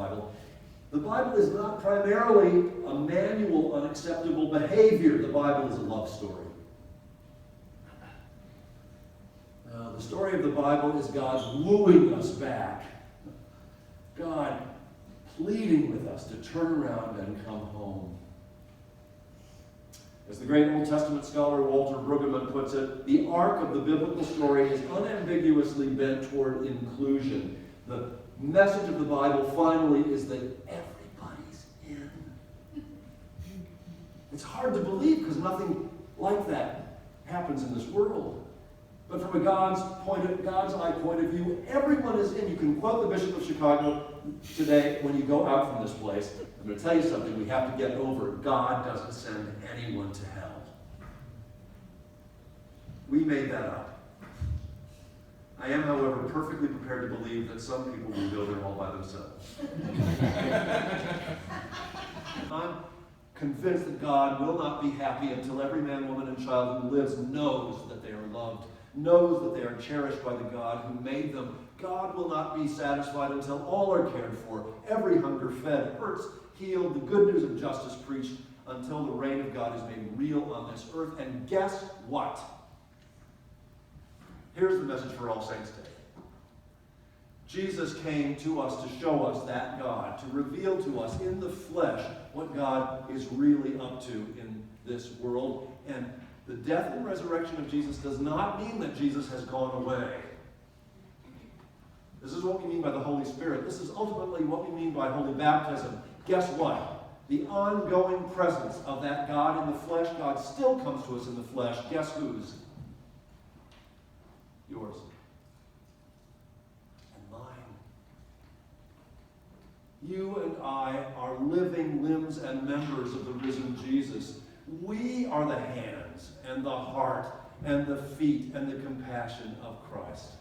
Bible. The Bible is not primarily a manual on acceptable behavior. The Bible is a love story. The story of the Bible is God wooing us back. God pleading with us to turn around and come home. As the great Old Testament scholar Walter Brueggemann puts it, the arc of the biblical story is unambiguously bent toward inclusion. The message of the Bible finally is that everybody's in. It's hard to believe because nothing like that happens in this world. But from a God's eye point of view, everyone is in. You can quote the Bishop of Chicago today when you go out from this place. I'm going to tell you something we have to get over. God doesn't send anyone to hell. We made that up. I am, however, perfectly prepared to believe that some people will go there all by themselves. I'm convinced that God will not be happy until every man, woman, and child who lives knows that they are loved, knows that they are cherished by the God who made them. God will not be satisfied until all are cared for, every hunger fed, hurts healed, the good news of justice preached, until the reign of God is made real on this earth. And guess what? Here's the message for All Saints Day. Jesus came to us to show us that God, to reveal to us in the flesh what God is really up to in this world. And the death and resurrection of Jesus does not mean that Jesus has gone away. This is what we mean by the Holy Spirit. This is ultimately what we mean by holy baptism. Guess what? The ongoing presence of that God in the flesh, God still comes to us in the flesh. Guess whose? Yours. And mine. You and I are living limbs and members of the risen Jesus. We are the hands and the heart and the feet and the compassion of Christ.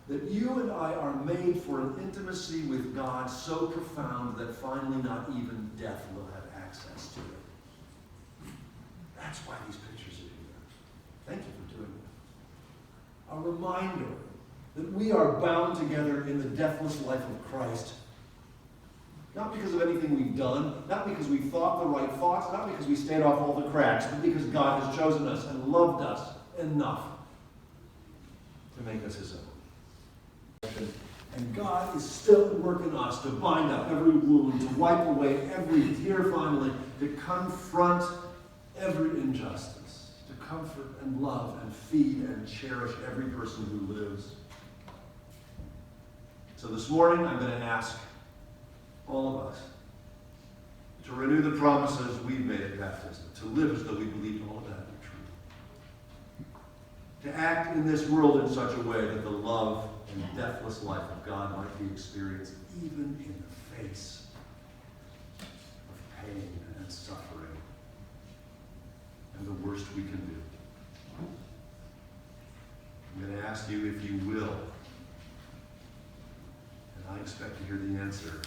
That you and I are made for an intimacy with God so profound that finally not even death will have access to it. That's why these pictures are here. Thank you for doing that. A reminder that we are bound together in the deathless life of Christ. Not because of anything we've done, not because we thought the right thoughts, not because we stayed off all the cracks, but because God has chosen us and loved us enough to make us his own. And God is still at work in us to bind up every wound, to wipe away every tear finally, to confront every injustice, to comfort and love and feed and cherish every person who lives. So this morning I'm going to ask all of us to renew the promises we've made at baptism, to live as though we believed all of that to be true. To act in this world in such a way that the love and deathless life of God might be experienced even in the face of pain and suffering and the worst we can do. I'm going to ask you if you will, and I expect to hear the answer